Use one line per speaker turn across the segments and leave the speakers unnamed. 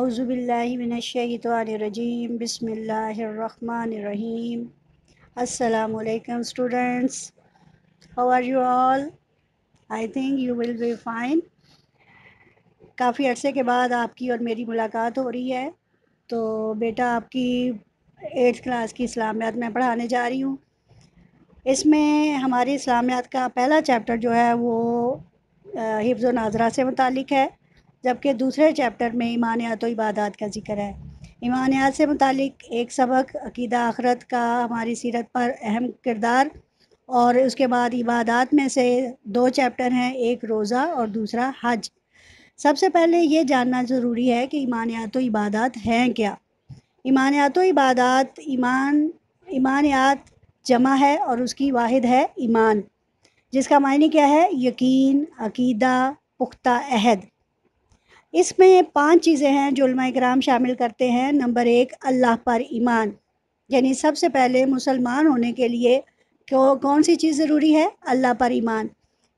اعوذ باللہ من الشیطان الرجیم بسم اللہ الرحمن الرحیم. السلام علیکم students. How are you all? I think you will be fine. کافی عرصے کے بعد آپ کی اور میری ملاقات ہو رہی ہے. تو بیٹا آپ کی 8th کلاس کی اسلامیات میں پڑھانے جا رہی ہوں. اس میں ہماری اسلامیات کا پہلا چیپٹر جو ہے وہ حفظ و ناظرہ سے متعلق ہے، جبکہ دوسرے چیپٹر میں ایمانیات و عبادات کا ذکر ہے. ایمانیات سے متعلق ایک سبق عقیدہ آخرت کا ہماری سیرت پر اہم کردار، اور اس کے بعد عبادات میں سے 2 چیپٹر ہیں، ایک روزہ اور دوسرا حج. سب سے پہلے یہ جاننا ضروری ہے کہ ایمانیات و عبادات ہیں کیا. ایمانیات و عبادات، ایمانیات جمع ہے اور اس کی واحد ہے ایمان، جس کا معنی کیا ہے؟ یقین، عقیدہ، پختہ عہد. اس میں 5 چیزیں ہیں جو علماء کرام شامل کرتے ہیں. نمبر 1، اللہ پر ایمان، یعنی سب سے پہلے مسلمان ہونے کے لیے کون سی چیز ضروری ہے؟ اللہ پر ایمان،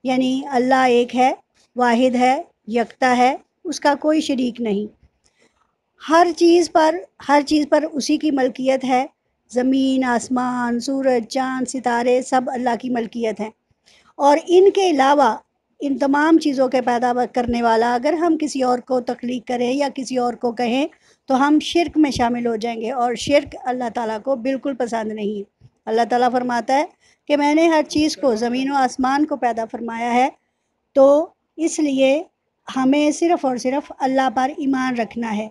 یعنی اللہ ایک ہے، واحد ہے، یکتا ہے، اس کا کوئی شریک نہیں. ہر چیز پر اسی کی ملکیت ہے. زمین، آسمان، سورج، چاند، ستارے سب اللہ کی ملکیت ہیں. اور ان کے علاوہ ان تمام چیزوں کے پیدا کرنے والا اگر ہم کسی اور کو تخلیق کریں یا کسی اور کو کہیں تو ہم شرک میں شامل ہو جائیں گے، اور شرک اللہ تعالیٰ کو بالکل پسند نہیں ہے. اللہ تعالیٰ فرماتا ہے کہ میں نے ہر چیز کو، زمین و آسمان کو پیدا فرمایا ہے، تو اس لیے ہمیں صرف اور صرف اللہ پر ایمان رکھنا ہے.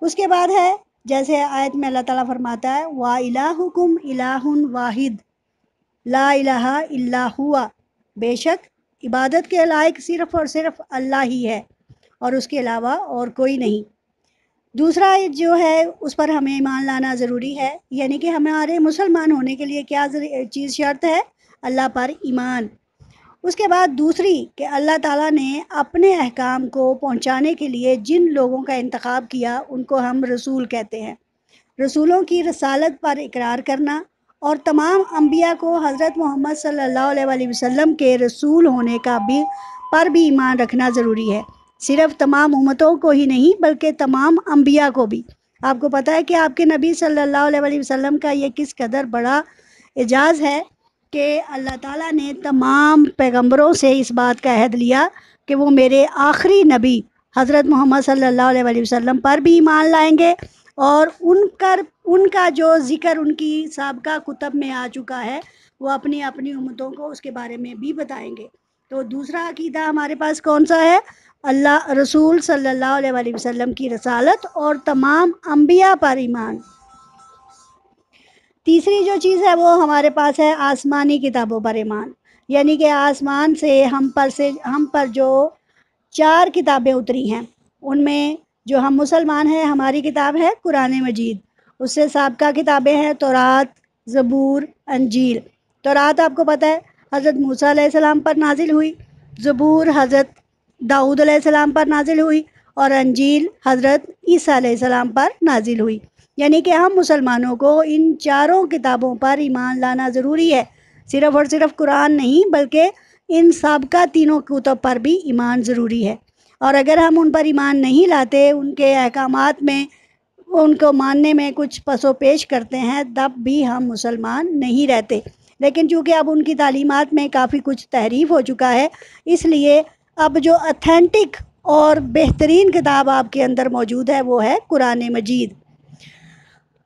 اس کے بعد ہے، جیسے آیت میں اللہ تعالیٰ فرماتا ہے وَإِلَٰهُكُمْ إِلَٰهٌ وَاحِدٌ لا الہ الا ہوا، بے شک عبادت کے لائق صرف اور صرف اللہ ہی ہے اور اس کے علاوہ اور کوئی نہیں. دوسرا جو ہے اس پر ہمیں ایمان لانا ضروری ہے، یعنی کہ ہمارے مسلمان ہونے کے لیے کیا چیز شرط ہے؟ اللہ پر ایمان. اس کے بعد دوسری کہ اللہ تعالیٰ نے اپنے احکام کو پہنچانے کے لیے جن لوگوں کا انتخاب کیا ان کو ہم رسول کہتے ہیں. رسولوں کی رسالت پر اقرار کرنا اور تمام انبیاء کو حضرت محمد صلی اللہ علیہ وآلہ وسلم کے رسول ہونے کا پر بھی ایمان رکھنا ضروری ہے. صرف تمام امتوں کو ہی نہیں بلکہ تمام انبیاء کو بھی. آپ کو پتہ ہے کہ آپ کے نبی صلی اللہ علیہ وآلہ وسلم کا یہ کس قدر بڑا اعزاز ہے کہ اللہ تعالیٰ نے تمام پیغمبروں سے اس بات کا عہد لیا کہ وہ میرے آخری نبی حضرت محمد صلی اللہ علیہ وآلہ وسلم پر بھی ایمان لائیں گے، اور ان کا جو ذکر ان کی سابقہ کتب میں آ چکا ہے وہ اپنی امتوں کو اس کے بارے میں بھی بتائیں گے. تو دوسرا عقیدہ ہمارے پاس کون سا ہے؟ اللہ رسول صلی اللہ علیہ وآلہ وسلم کی رسالت اور تمام انبیاء پر ایمان. تیسری جو چیز ہے وہ ہمارے پاس ہے آسمانی کتابوں پر ایمان، یعنی کہ آسمان سے ہم پر جو 4 کتابیں اتری ہیں ان میں جو ہم مسلمان ہیں ہماری کتاب ہے قرآن مجید. اس سے سابقہ کتابیں ہیں تورات، زبور، انجیل. تورات آپ کو پتہ ہے حضرت موسیٰ علیہ السلام پر نازل ہوئی، زبور حضرت داؤد علیہ السلام پر نازل ہوئی، اور انجیل حضرت عیسیٰ علیہ السلام پر نازل ہوئی. یعنی کہ ہم مسلمانوں کو ان 4 کتابوں پر ایمان لانا ضروری ہے. صرف اور صرف قرآن نہیں بلکہ ان سابقہ 3 کتب پر بھی ایمان ضروری ہے. اور اگر ہم ان پر ایمان نہیں لاتے، ان کے احکامات میں ان کو ماننے میں کچھ پس و پیش کرتے ہیں، تب بھی ہم مسلمان نہیں رہتے. لیکن چونکہ اب ان کی تعلیمات میں کافی کچھ تحریف ہو چکا ہے، اس لیے اب جو اتھینٹک اور بہترین کتاب آپ کے اندر موجود ہے وہ ہے قرآن مجید.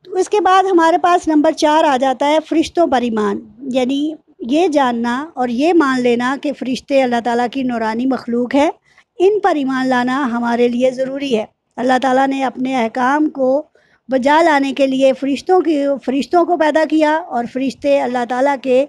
اس کے بعد ہمارے پاس نمبر 4 آ جاتا ہے فرشتوں پر ایمان، یعنی یہ جاننا اور یہ مان لینا کہ فرشتے اللہ تعالیٰ کی نورانی مخلوق ہے. ان پر ایمان لانا ہمارے لیے ضروری ہے. اللہ تعالیٰ نے اپنے احکام کو بجا لانے کے لیے فرشتوں کو پیدا کیا، اور فرشتے اللہ تعالیٰ کے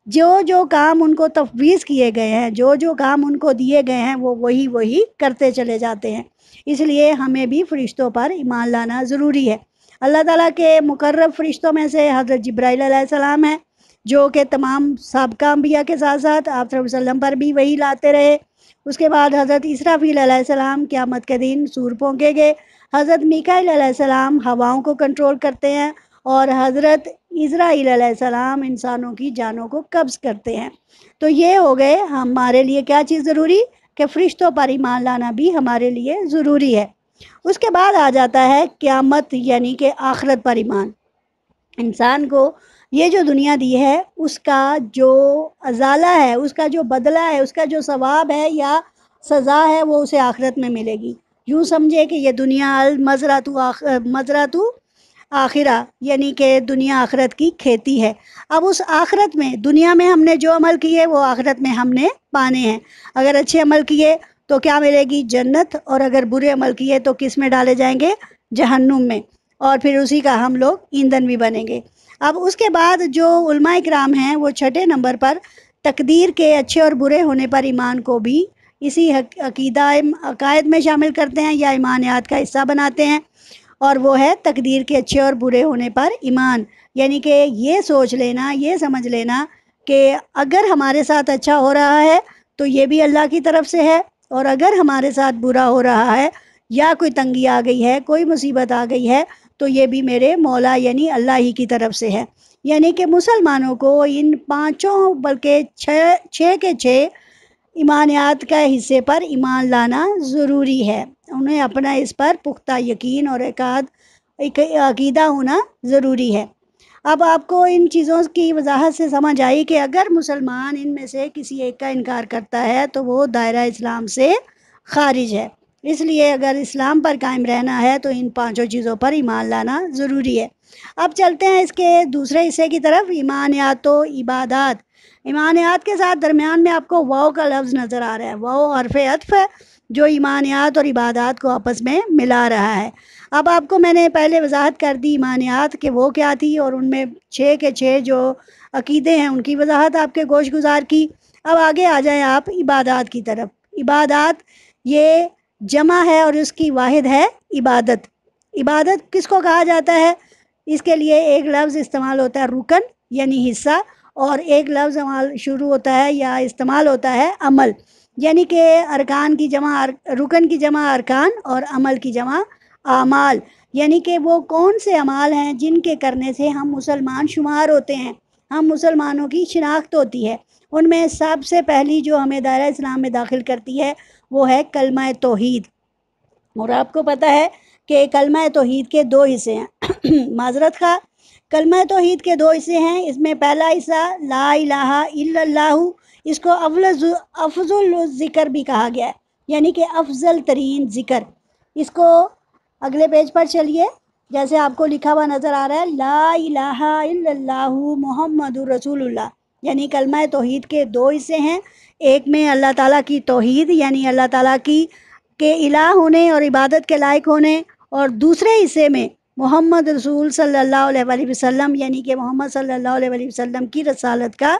جو کام ان کو تفویض کیے گئے ہیں، جو کام ان کو دیے گئے ہیں وہ وہی کرتے چلے جاتے ہیں. اس لیے ہمیں بھی فرشتوں پر ایمان لانا ضروری ہے. اللہ تعالیٰ کے مقرب فرشتوں میں سے حضرت جبرائیل علیہ السلام ہیں، جو کہ تمام سابقہ انبیاء کے ساتھ ساتھ آپ صلی اللہ علیہ وسلم پر بھی وہی لاتے رہے. اس کے بعد حضرت اسرافیل علیہ السلام قیامت کے دن سور پھونکے گئے. حضرت میکائیل علیہ السلام ہواؤں کو کنٹرول کرتے ہیں، اور حضرت عزرائیل علیہ السلام انسانوں کی جانوں کو قبض کرتے ہیں. تو یہ ہو گئے ہمارے لیے کیا چیز ضروری؟ کہ فرشتوں پر ایمان لانا بھی ہمارے لیے ضروری ہے. اس کے بعد آ جاتا ہے قیامت یعنی کہ آخرت پر ایمان۔ انسان کو یہ جو دنیا دی ہے اس کا جو ازالہ ہے، اس کا جو بدلہ ہے، اس کا جو ثواب ہے یا سزا ہے وہ اسے آخرت میں ملے گی۔ یوں سمجھے کہ یہ دنیا مزرعۃ آخرہ یعنی کہ دنیا آخرت کی کھیتی ہے۔ اب اس آخرت میں دنیا میں ہم نے جو عمل کیے وہ آخرت میں ہم نے پانے ہیں۔ اگر اچھے عمل کیے تو کیا ملے گی؟ جنت، اور اگر برے عمل کیے تو کس میں ڈالے جائیں گے؟ جہنم میں، اور پھر اسی کا ہم لوگ ایندھن بھی بنیں گے۔ اب اس کے بعد جو علماء کرام ہیں وہ چھٹے نمبر پر تقدیر کے اچھے اور برے ہونے پر ایمان کو بھی اسی عقائد میں شامل کرتے ہیں یا ایمانیات کا حصہ بناتے ہیں، اور وہ ہے تقدیر کے اچھے اور برے ہونے پر ایمان۔ یعنی کہ یہ سوچ لینا، یہ سمجھ لینا کہ اگر ہمارے ساتھ اچھا ہو رہا ہے تو یہ بھی اللہ کی طرف سے ہے، اور اگر ہمارے ساتھ برا ہو رہا ہے یا کوئی تنگی آ گئی ہے، کوئی مصیبت آ گئی ہے تو یہ بھی میرے مولا یعنی اللہ ہی کی طرف سے ہے۔ یعنی کہ مسلمانوں کو ان پانچوں بلکہ چھ کے چھ ایمانیات کا حصے پر ایمان لانا ضروری ہے۔ انہیں اپنا اس پر پختہ یقین اور عقیدہ ہونا ضروری ہے۔ اب آپ کو ان چیزوں کی وضاحت سے سمجھ آئی کہ اگر مسلمان ان میں سے کسی ایک کا انکار کرتا ہے تو وہ دائرہ اسلام سے خارج ہے۔ اس لیے اگر اسلام پر قائم رہنا ہے تو ان پانچوں چیزوں پر ایمان لانا ضروری ہے۔ اب چلتے ہیں اس کے دوسرے حصے کی طرف، ایمانیات و عبادات۔ ایمانیات کے ساتھ درمیان میں آپ کو واو کا لفظ نظر آ رہا ہے۔ واو حرف عطف ہے جو ایمانیات اور عبادات کو آپس میں ملا رہا ہے۔ اب آپ کو میں نے پہلے وضاحت کر دی ایمانیات کہ وہ کیا تھی، اور ان میں 6 کے 6 جو عقیدے ہیں ان کی وضاحت آپ کے گوش گزار کی۔ اب آگے آ جائیں آپ عبادات کی طرف۔ عبادات یہ جمع ہے اور اس کی واحد ہے عبادت۔ عبادت کس کو کہا جاتا ہے؟ اس کے لیے ایک لفظ استعمال ہوتا ہے رکن یعنی حصہ، اور ایک لفظ شروع ہوتا ہے یا استعمال ہوتا ہے عمل، یعنی کہ ارکان کی جمع رکن کی جمع ارکان اور عمل کی جمع اعمال۔ یعنی کہ وہ کون سے اعمال ہیں جن کے کرنے سے ہم مسلمان شمار ہوتے ہیں، ہم مسلمانوں کی شناخت ہوتی ہے۔ ان میں سب سے پہلی جو ہمیں دائرہ اسلام میں داخل کرتی ہے وہ ہے کلمہ توحید۔ اور آپ کو پتہ ہے کہ کلمہ توحید کے 2 حصے ہیں۔ معذرت خواہ، کلمہ توحید کے 2 حصے ہیں۔ اس میں پہلا حصہ لا الہ الا اللہ، اس کو افضل ذکر بھی کہا گیا ہے، یعنی کہ افضل ترین ذکر۔ اس کو اگلے پیج پر چلیے، جیسے آپ کو لکھا ہوا نظر آ رہا ہے لا الہ الا اللہ محمد رسول اللہ، یعنی کلمہ توحید کے 2 حصے ہیں۔ ایک میں اللہ تعالیٰ کی توحید یعنی اللہ تعالیٰ کی کے الہ ہونے اور عبادت کے لائق ہونے، اور دوسرے حصے میں محمد رسول صلی اللہ علیہ وسلم یعنی کہ محمد صلی اللہ علیہ وسلم کی رسالت کا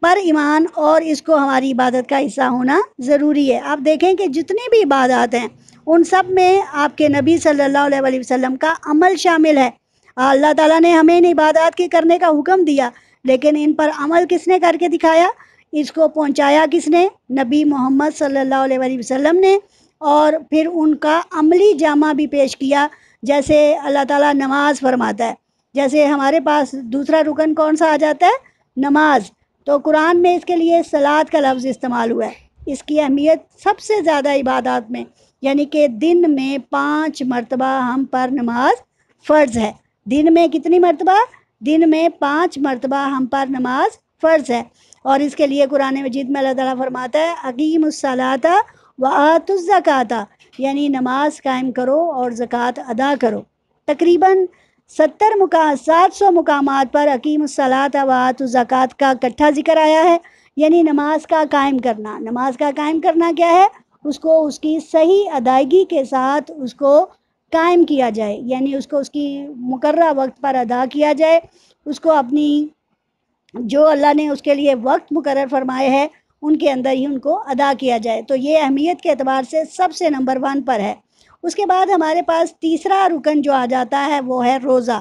پر ایمان، اور اس کو ہماری عبادت کا حصہ ہونا ضروری ہے۔ آپ دیکھیں کہ جتنی بھی عبادات ہیں ان سب میں آپ کے نبی صلی اللہ علیہ وسلم کا عمل شامل ہے۔ اللہ تعالیٰ نے ہمیں ان عبادات کے کرنے کا حکم دیا، لیکن ان پر عمل کس نے کر کے دکھایا؟ اس کو پہنچایا کس نے؟ نبی محمد صلی اللہ علیہ وسلم نے، اور پھر ان کا عملی جامہ بھی پیش کیا۔ جیسے اللہ تعالیٰ نماز فرماتا ہے، جیسے ہمارے پاس دوسرا رکن کون سا آ جاتا ہے؟ نماز، تو قرآن میں اس کے لیے صلاۃ کا لفظ استعمال ہوا ہے۔ اس کی اہمیت سب سے زیادہ عبادات میں، یعنی کہ دن میں 5 مرتبہ ہم پر نماز فرض ہے۔ دن میں کتنی مرتبہ؟ دن میں 5 مرتبہ ہم پر نماز فرض ہے، اور اس کے لیے قرآن مجید میں اللہ تعالیٰ فرماتا ہے اقیموا الصلاۃ وآتوا الزکاۃ، یعنی نماز قائم کرو اور زکوٰۃ ادا کرو۔ تقریباً 700 مقامات پر اقیموا الصلاۃ وآتوا الزکاۃ کا اکٹھا ذکر آیا ہے، یعنی نماز کا قائم کرنا۔ نماز کا قائم کرنا کیا ہے؟ اس کو اس کی صحیح ادائیگی کے ساتھ اس کو قائم کیا جائے، یعنی اس کو اس کی مقررہ وقت پر ادا کیا جائے، اس کو اپنی جو اللہ نے اس کے لیے وقت مقرر فرمائے ہیں ان کے اندر ہی ان کو ادا کیا جائے۔ تو یہ اہمیت کے اعتبار سے سب سے نمبر 1 پر ہے۔ اس کے بعد ہمارے پاس تیسرا رکن جو آ جاتا ہے وہ ہے روزہ۔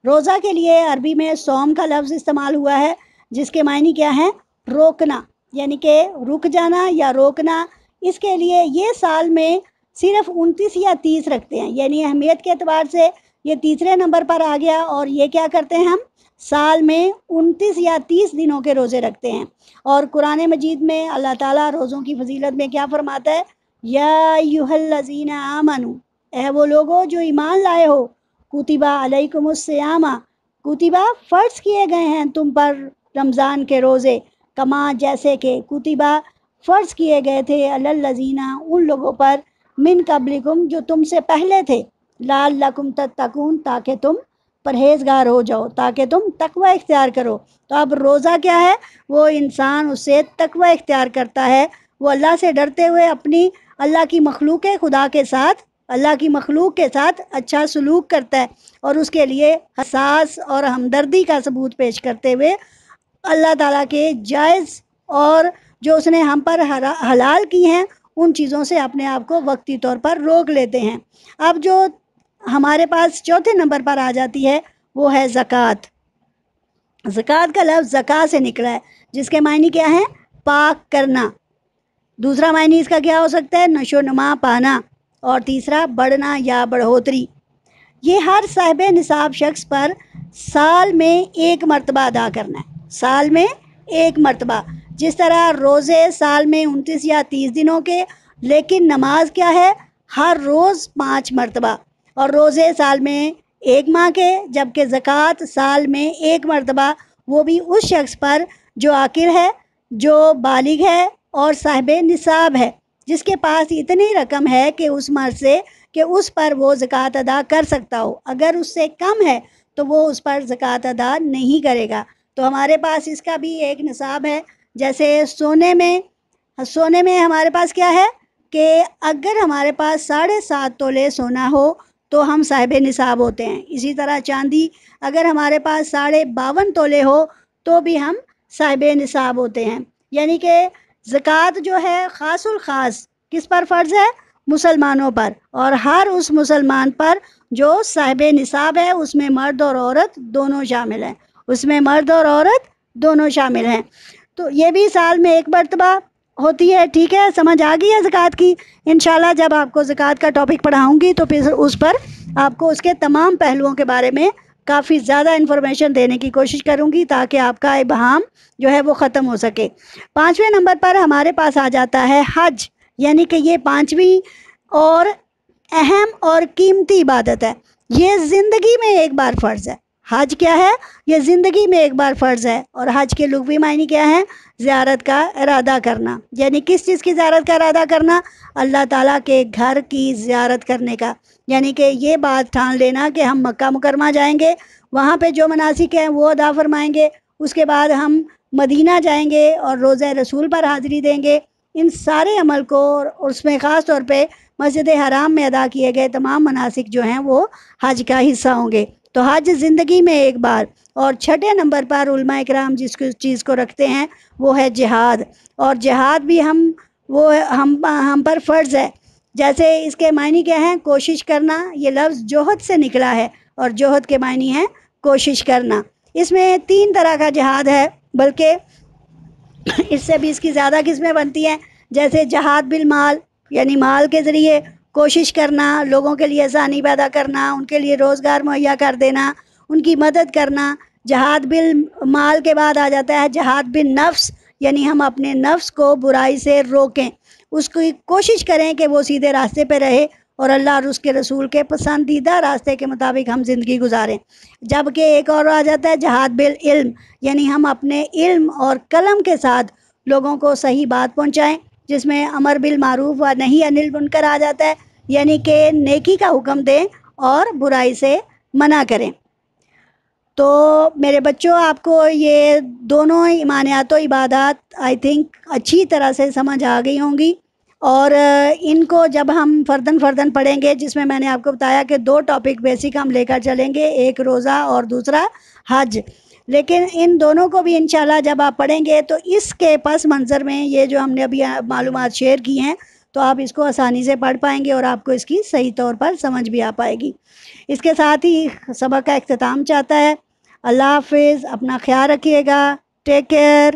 روزہ کے لیے عربی میں صوم کا لفظ استعمال ہوا ہے، جس کے معنی کیا ہیں؟ روکنا، یعنی کہ رک جانا یا روکنا۔ اس کے لیے یہ سال میں صرف 29 یا 30 رکھتے ہیں، یعنی اہمیت کے اعتبار سے یہ تیسرے نمبر پر آ گیا، اور یہ کیا کرتے ہیں؟ ہم سال میں 29 یا 30 دنوں کے روزے رکھتے ہیں۔ اور قرآن مجید میں اللہ تعالیٰ روزوں کی فضیلت میں کیا فرماتا ہے؟ یا ایھا الذین آمنوا اے وہ لوگوں جو ایمان لائے ہو، کتبہ علیکم الصیامہ، کتبہ فرض کیے گئے ہیں تم پر رمضان کے روزے، کما جیسے کہ کتبہ فرض کیے گئے تھے علی الذین ان لوگوں پر، من قبلکم جو تم سے پہلے تھے، لعلکم تتقون تاکہ تم پرہیزگار ہو جاؤ، تاکہ تم تقوی اختیار کرو۔ تو اب روزہ کیا ہے؟ وہ انسان اس سے تقوی اختیار کرتا ہے، وہ اللہ سے ڈرتے ہوئے اپنی اللہ کی مخلوق خدا کے ساتھ، اللہ کی مخلوق کے ساتھ اچھا سلوک کرتا ہے، اور اس کے لیے حساس اور ہمدردی کا ثبوت پیش کرتے ہوئے اللہ تعالیٰ کے جائز اور جو اس نے ہم پر حلال کی ہیں ان چیزوں سے اپنے آپ کو وقتی طور پر روک لیتے ہیں۔ اب جو ہمارے پاس چوتھے نمبر پر آ جاتی ہے وہ ہے زکوٰۃ۔ زکوٰۃ کا لفظ زکا سے نکلا ہے، جس کے معنی کیا ہے؟ پاک کرنا۔ دوسرا معنی اس کا کیا ہو سکتا ہے؟ نشو و نما پانا، اور تیسرا بڑھنا یا بڑھوتری۔ یہ ہر صاحب نصاب شخص پر سال میں ایک مرتبہ ادا کرنا ہے، سال میں ایک مرتبہ، جس طرح روزے سال میں 29 یا 30 دنوں کے، لیکن نماز کیا ہے؟ ہر روز 5 مرتبہ، اور روزے سال میں ایک ماہ کے، جبکہ زکوٰۃ سال میں ایک مرتبہ، وہ بھی اس شخص پر جو عاقل ہے، جو بالغ ہے اور صاحب نصاب ہے، جس کے پاس اتنی رقم ہے کہ اس مرد سے کہ اس پر وہ زکوٰۃ ادا کر سکتا ہو۔ اگر اس سے کم ہے تو وہ اس پر زکوٰۃ ادا نہیں کرے گا۔ تو ہمارے پاس اس کا بھی ایک نصاب ہے، جیسے سونے میں ہمارے پاس کیا ہے کہ اگر ہمارے پاس 7.5 تولے سونا ہو تو ہم صاحب نصاب ہوتے ہیں۔ اسی طرح چاندی اگر ہمارے پاس 52.5 تولے ہو تو بھی ہم صاحب نصاب ہوتے ہیں۔ یعنی کہ زکوٰۃ جو ہے خاص الخاص کس پر فرض ہے؟ مسلمانوں پر، اور ہر اس مسلمان پر جو صاحب نصاب ہے، اس میں مرد اور عورت دونوں شامل ہیں، اس میں مرد اور عورت دونوں شامل ہیں۔ تو یہ بھی سال میں ایک مرتبہ ہوتی ہے۔ ٹھیک ہے، سمجھ آ گئی ہے زکوٰۃ کی؟ انشاءاللہ جب آپ کو زکوٰۃ کا ٹاپک پڑھاؤں گی تو پھر اس پر آپ کو اس کے تمام پہلوؤں کے بارے میں کافی زیادہ انفارمیشن دینے کی کوشش کروں گی، تاکہ آپ کا ابہام جو ہے وہ ختم ہو سکے۔ 5ویں نمبر پر ہمارے پاس آ جاتا ہے حج، یعنی کہ یہ 5ویں اور اہم اور قیمتی عبادت ہے۔ یہ زندگی میں ایک بار فرض ہے۔ حج کیا ہے؟ یہ زندگی میں ایک بار فرض ہے، اور حج کے لغوی معنی کیا ہے؟ زیارت کا ارادہ کرنا۔ یعنی کس چیز کی زیارت کا ارادہ کرنا؟ اللہ تعالیٰ کے گھر کی زیارت کرنے کا، یعنی کہ یہ بات ٹھان لینا کہ ہم مکہ مکرمہ جائیں گے، وہاں پہ جو مناسک ہیں وہ ادا فرمائیں گے، اس کے بعد ہم مدینہ جائیں گے اور روضہ رسول پر حاضری دیں گے۔ ان سارے عمل کو، اور اس میں خاص طور پہ مسجد حرام میں ادا کیے گئے تمام مناسک جو ہیں وہ حج کا حصہ ہوں گے۔ تو حج زندگی میں ایک بار۔ اور 6 نمبر پر علماء اکرام جس چیز کو رکھتے ہیں وہ ہے جہاد، اور جہاد بھی ہم پر فرض ہے۔ جیسے اس کے معنی کیا ہیں؟ کوشش کرنا۔ یہ لفظ جوہد سے نکلا ہے، اور جوہد کے معنی ہے کوشش کرنا۔ اس میں 3 طرح کا جہاد ہے، بلکہ اس سے بھی اس کی زیادہ قسمیں بنتی ہیں، جیسے جہاد بالمال، یعنی مال کے ذریعے کوشش کرنا، لوگوں کے لیے آسانی پیدا کرنا، ان کے لیے روزگار مہیا کر دینا، ان کی مدد کرنا۔ جہاد بالمال کے بعد آ جاتا ہے جہاد بالنفس، یعنی ہم اپنے نفس کو برائی سے روکیں، اس کی کوشش کریں کہ وہ سیدھے راستے پہ رہے اور اللہ اور اس کے رسول کے پسندیدہ راستے کے مطابق ہم زندگی گزاریں۔ جبکہ ایک اور آ جاتا ہے جہاد بالعلم، یعنی ہم اپنے علم اور قلم کے ساتھ لوگوں کو صحیح بات پہنچائیں، جس میں امر بالمعروف و نہی عن المنکر آ جاتا ہے، یعنی کہ نیکی کا حکم دیں اور برائی سے منع کریں۔ تو میرے بچوں، آپ کو یہ دونوں ایمانیات و عبادات آئی تھنک اچھی طرح سے سمجھ آ گئی ہوں گی، اور ان کو جب ہم فرداً پڑھیں گے، جس میں نے آپ کو بتایا کہ 2 ٹاپک بیسک ہم لے کر چلیں گے، ایک روزہ اور دوسرا حج، لیکن ان دونوں کو بھی انشاءاللہ جب آپ پڑھیں گے تو اس کے پس منظر میں یہ جو ہم نے ابھی معلومات شیئر کی ہیں تو آپ اس کو آسانی سے پڑھ پائیں گے، اور آپ کو اس کی صحیح طور پر سمجھ بھی آ پائے گی۔ اس کے ساتھ ہی سبق کا اختتام چاہتا ہے۔ اللہ حافظ، اپنا خیال رکھیے گا، ٹیک کیئر۔